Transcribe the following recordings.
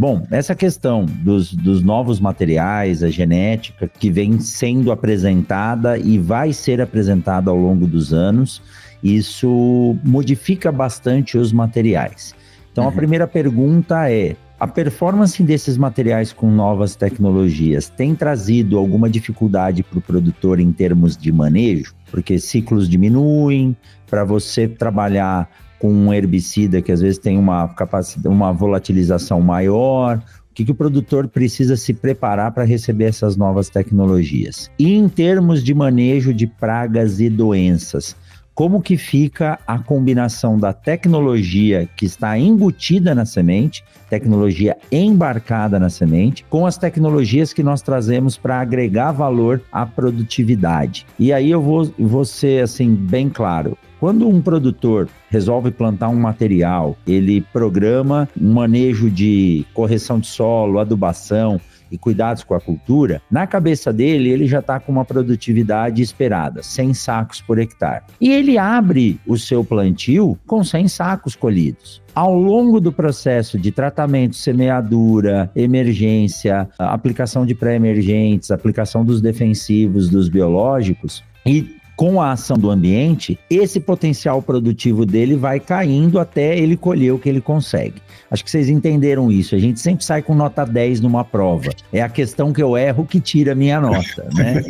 Bom, essa questão dos novos materiais, a genética, que vem sendo apresentada e vai ser apresentada ao longo dos anos, isso modifica bastante os materiais. Então, a primeira pergunta é: a performance desses materiais com novas tecnologias tem trazido alguma dificuldade para o produtor em termos de manejo? Porque ciclos diminuem, para você trabalhar com um herbicida que às vezes tem uma volatilização maior, o que o produtor precisa se preparar para receber essas novas tecnologias? E em termos de manejo de pragas e doenças, como que fica a combinação da tecnologia que está embutida na semente, tecnologia embarcada na semente, com as tecnologias que nós trazemos para agregar valor à produtividade? E aí eu vou ser assim, bem claro. Quando um produtor resolve plantar um material, ele programa um manejo de correção de solo, adubação e cuidados com a cultura, na cabeça dele, ele já está com uma produtividade esperada, 100 sacos por hectare. E ele abre o seu plantio com 100 sacos colhidos. Ao longo do processo de tratamento, semeadura, emergência, aplicação de pré-emergentes, aplicação dos defensivos, dos biológicos, e com a ação do ambiente, esse potencial produtivo dele vai caindo até ele colher o que ele consegue. Acho que vocês entenderam isso. A gente sempre sai com nota 10 numa prova. É a questão que eu erro que tira a minha nota, né?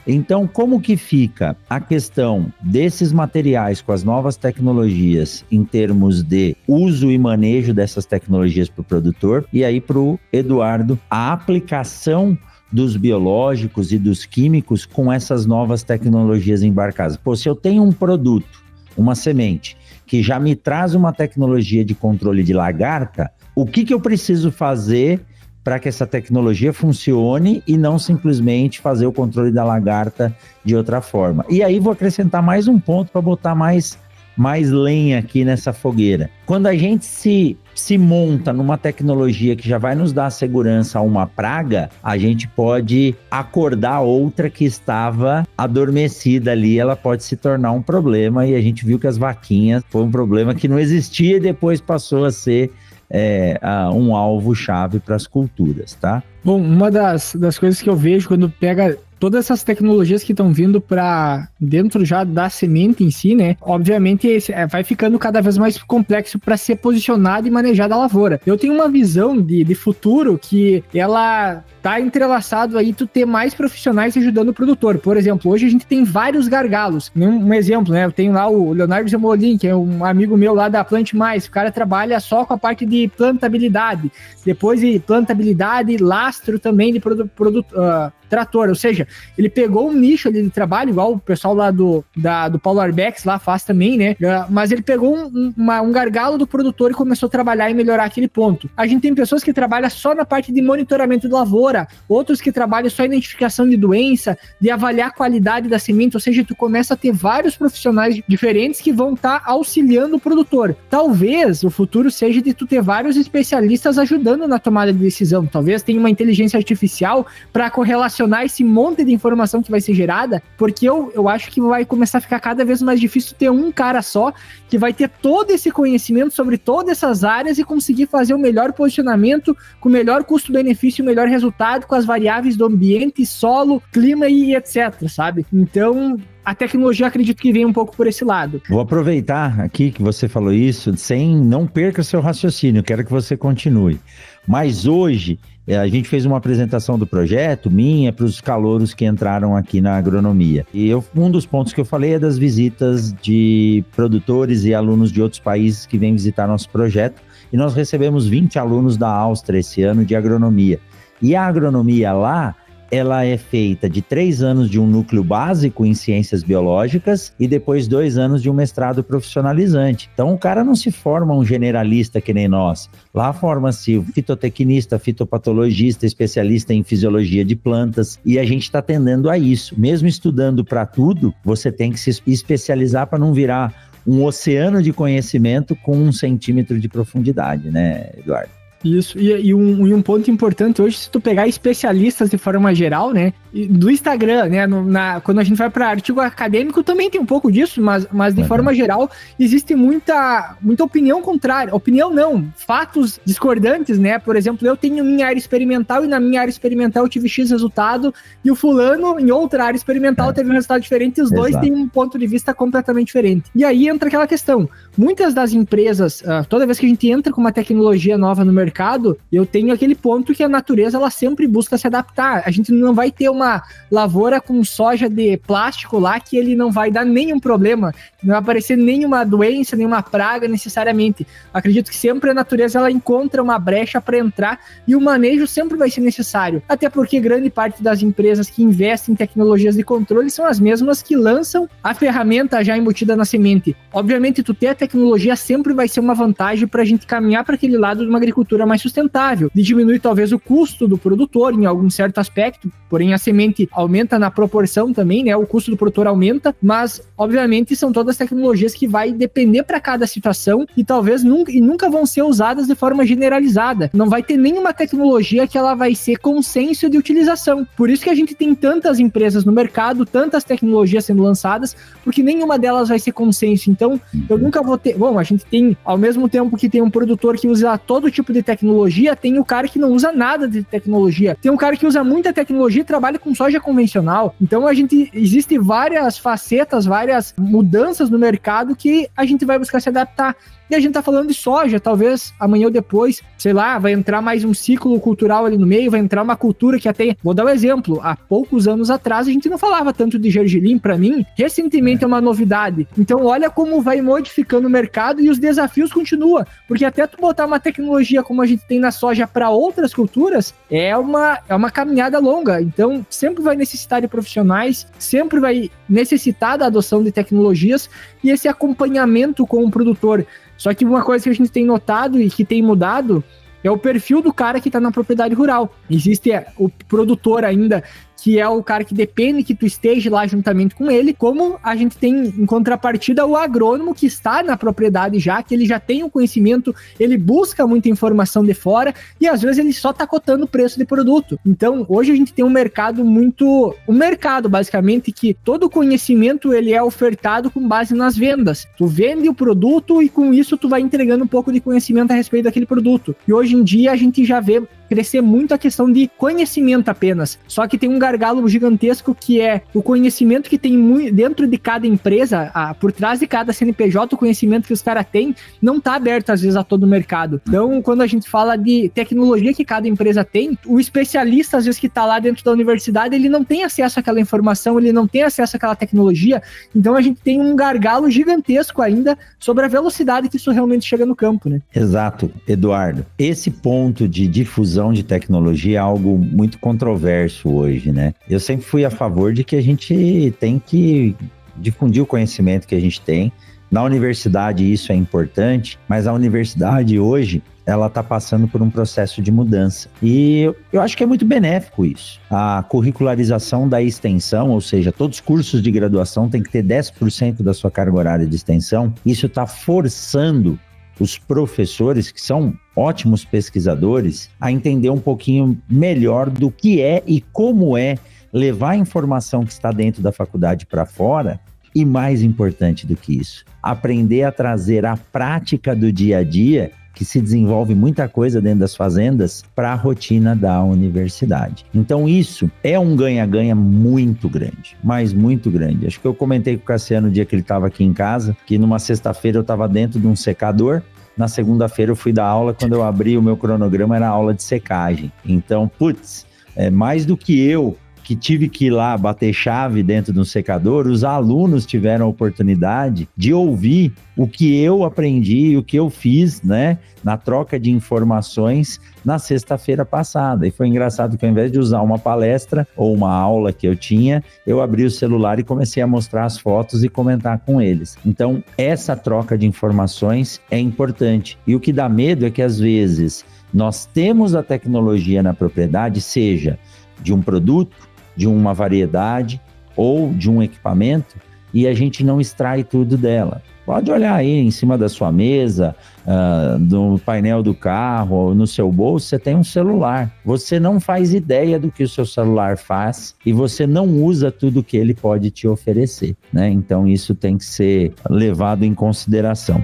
Então, como que fica a questão desses materiais com as novas tecnologias em termos de uso e manejo dessas tecnologias para o produtor? E aí, para o Eduardo, a aplicação dos biológicos e dos químicos com essas novas tecnologias embarcadas. Pô, se eu tenho um produto, uma semente, que já me traz uma tecnologia de controle de lagarta, o que eu preciso fazer para que essa tecnologia funcione e não simplesmente fazer o controle da lagarta de outra forma? E aí vou acrescentar mais um ponto para botar mais lenha aqui nessa fogueira. Quando a gente se monta numa tecnologia que já vai nos dar segurança a uma praga, a gente pode acordar outra que estava adormecida ali, ela pode se tornar um problema, e a gente viu que as vaquinhas foi um problema que não existia e depois passou a ser um alvo-chave para as culturas, tá? Bom, uma das coisas que eu vejo quando pega todas essas tecnologias que estão vindo para dentro já da semente em si, né? Obviamente vai ficando cada vez mais complexo para ser posicionado e manejado a lavoura. Eu tenho uma visão de futuro que ela tá entrelaçado aí tu ter mais profissionais ajudando o produtor. Por exemplo, hoje a gente tem vários gargalos. Um exemplo, né? Eu tenho lá o Leonardo Zamolin, que é um amigo meu lá da Plante Mais. O cara trabalha só com a parte de plantabilidade. Depois de plantabilidade, lastro também de trator. Ou seja, ele pegou um nicho ali de trabalho, igual o pessoal lá do Paulo Arbex lá faz também, né? Mas ele pegou um gargalo do produtor e começou a trabalhar e melhorar aquele ponto. A gente tem pessoas que trabalham só na parte de monitoramento de lavoura, outros que trabalham só em identificação de doença, de avaliar a qualidade da semente, ou seja, tu começa a ter vários profissionais diferentes que vão estar auxiliando o produtor. Talvez o futuro seja de tu ter vários especialistas ajudando na tomada de decisão. Talvez tenha uma inteligência artificial para correlacionar esse monte de informação que vai ser gerada, porque eu acho que vai começar a ficar cada vez mais difícil ter um cara só que vai ter todo esse conhecimento sobre todas essas áreas e conseguir fazer o melhor posicionamento, com o melhor custo-benefício, o melhor resultado, com as variáveis do ambiente, solo, clima e etc, sabe? Então, a tecnologia acredito que vem um pouco por esse lado. Vou aproveitar aqui que você falou isso, não perca seu raciocínio, quero que você continue. Mas hoje, a gente fez uma apresentação do projeto, minha, para os calouros que entraram aqui na agronomia. E um dos pontos que eu falei é das visitas de produtores e alunos de outros países que vêm visitar nosso projeto. E nós recebemos 20 alunos da Áustria esse ano de agronomia. E a agronomia lá, ela é feita de 3 anos de um núcleo básico em ciências biológicas e depois 2 anos de um mestrado profissionalizante. Então o cara não se forma um generalista que nem nós. Lá forma-se o fitotecnista, fitopatologista, especialista em fisiologia de plantas, e a gente está tendendo a isso. Mesmo estudando para tudo, você tem que se especializar para não virar um oceano de conhecimento com 1 centímetro de profundidade, né, Eduardo? Isso, e um ponto importante hoje, se tu pegar especialistas de forma geral, né, do Instagram, né? Quando a gente vai para artigo acadêmico, também tem um pouco disso, mas de forma geral, existe muita opinião contrária. Opinião não, fatos discordantes, né? Por exemplo, eu tenho minha área experimental e na minha área experimental eu tive X resultado e o fulano em outra área experimental teve um resultado diferente e os dois têm um ponto de vista completamente diferente. E aí entra aquela questão. Muitas das empresas, toda vez que a gente entra com uma tecnologia nova no mercado, eu tenho aquele ponto que a natureza ela sempre busca se adaptar. A gente não vai ter uma lavoura com soja de plástico lá que ele não vai dar nenhum problema, não vai aparecer nenhuma doença, nenhuma praga necessariamente. Acredito que sempre a natureza ela encontra uma brecha para entrar e o manejo sempre vai ser necessário. Até porque grande parte das empresas que investem em tecnologias de controle são as mesmas que lançam a ferramenta já embutida na semente. Obviamente, tu ter a tecnologia sempre vai ser uma vantagem para a gente caminhar para aquele lado de uma agricultura mais sustentável, de diminuir talvez o custo do produtor em algum certo aspecto, porém a semente aumenta na proporção também, né? O custo do produtor aumenta, mas obviamente são todas tecnologias que vai depender para cada situação e talvez nunca vão ser usadas de forma generalizada. Não vai ter nenhuma tecnologia que ela vai ser consenso de utilização. Por isso que a gente tem tantas empresas no mercado, tantas tecnologias sendo lançadas, porque nenhuma delas vai ser consenso. Então, eu nunca vou ter... Bom, a gente tem, ao mesmo tempo que tem um produtor que usa todo tipo de tecnologia, tem o cara que não usa nada de tecnologia. Tem um cara que usa muita tecnologia e trabalha com soja convencional. Então, existe várias facetas, várias mudanças no mercado que a gente vai buscar se adaptar. E a gente tá falando de soja, talvez amanhã ou depois, sei lá, vai entrar mais um ciclo cultural ali no meio, vai entrar uma cultura que até, vou dar um exemplo, há poucos anos atrás a gente não falava tanto de gergelim, para mim, recentemente é uma novidade. Então olha como vai modificando o mercado e os desafios continuam, porque até tu botar uma tecnologia como a gente tem na soja para outras culturas, é uma caminhada longa, então sempre vai necessitar de profissionais, sempre vai necessitar da adoção de tecnologias e esse acompanhamento com o produtor. Só que uma coisa que a gente tem notado e que tem mudado é o perfil do cara que está na propriedade rural. Existe o produtor ainda, que é o cara que depende que tu esteja lá juntamente com ele, como a gente tem em contrapartida o agrônomo que está na propriedade já, que ele já tem o conhecimento, ele busca muita informação de fora e às vezes ele só está cotando o preço de produto. Então, hoje a gente tem um mercado basicamente que todo o conhecimento ele é ofertado com base nas vendas. Tu vende o produto e com isso tu vai entregando um pouco de conhecimento a respeito daquele produto. E hoje em dia a gente já vê crescer muito a questão de conhecimento apenas. Só que tem um gargalo gigantesco que é o conhecimento que tem dentro de cada empresa, por trás de cada CNPJ, o conhecimento que os caras têm não está aberto às vezes a todo o mercado. Então, quando a gente fala de tecnologia que cada empresa tem, o especialista às vezes que está lá dentro da universidade, ele não tem acesso àquela informação, ele não tem acesso àquela tecnologia, então a gente tem um gargalo gigantesco ainda sobre a velocidade que isso realmente chega no campo, né? Exato, Eduardo. Esse ponto de difusão de tecnologia é algo muito controverso hoje, né? Eu sempre fui a favor de que a gente tem que difundir o conhecimento que a gente tem. Na universidade isso é importante, mas a universidade hoje, ela está passando por um processo de mudança. E eu acho que é muito benéfico isso. A curricularização da extensão, ou seja, todos os cursos de graduação têm que ter 10% da sua carga horária de extensão. Isso está forçando os professores, que são ótimos pesquisadores, a entender um pouquinho melhor do que é e como é levar a informação que está dentro da faculdade para fora e, mais importante do que isso, aprender a trazer a prática do dia a dia, que se desenvolve muita coisa dentro das fazendas, para a rotina da universidade. Então isso é um ganha-ganha muito grande, mas muito grande. Acho que eu comentei com o Cassiano no dia que ele estava aqui em casa, que numa sexta-feira eu estava dentro de um secador, na segunda-feira eu fui dar aula, quando eu abri o meu cronograma era aula de secagem. Então, mais do que eu, que tive que ir lá bater chave dentro de um secador, os alunos tiveram a oportunidade de ouvir o que eu aprendi, o que eu fiz, né, na troca de informações na sexta-feira passada. E foi engraçado que ao invés de usar uma palestra ou uma aula que eu tinha, eu abri o celular e comecei a mostrar as fotos e comentar com eles. Então, essa troca de informações é importante. E o que dá medo é que às vezes nós temos a tecnologia na propriedade, seja de um produto, de uma variedade ou de um equipamento, e a gente não extrai tudo dela. Pode olhar aí em cima da sua mesa, no painel do carro, ou no seu bolso, você tem um celular. Você não faz ideia do que o seu celular faz e você não usa tudo que ele pode te oferecer, né? Então isso tem que ser levado em consideração.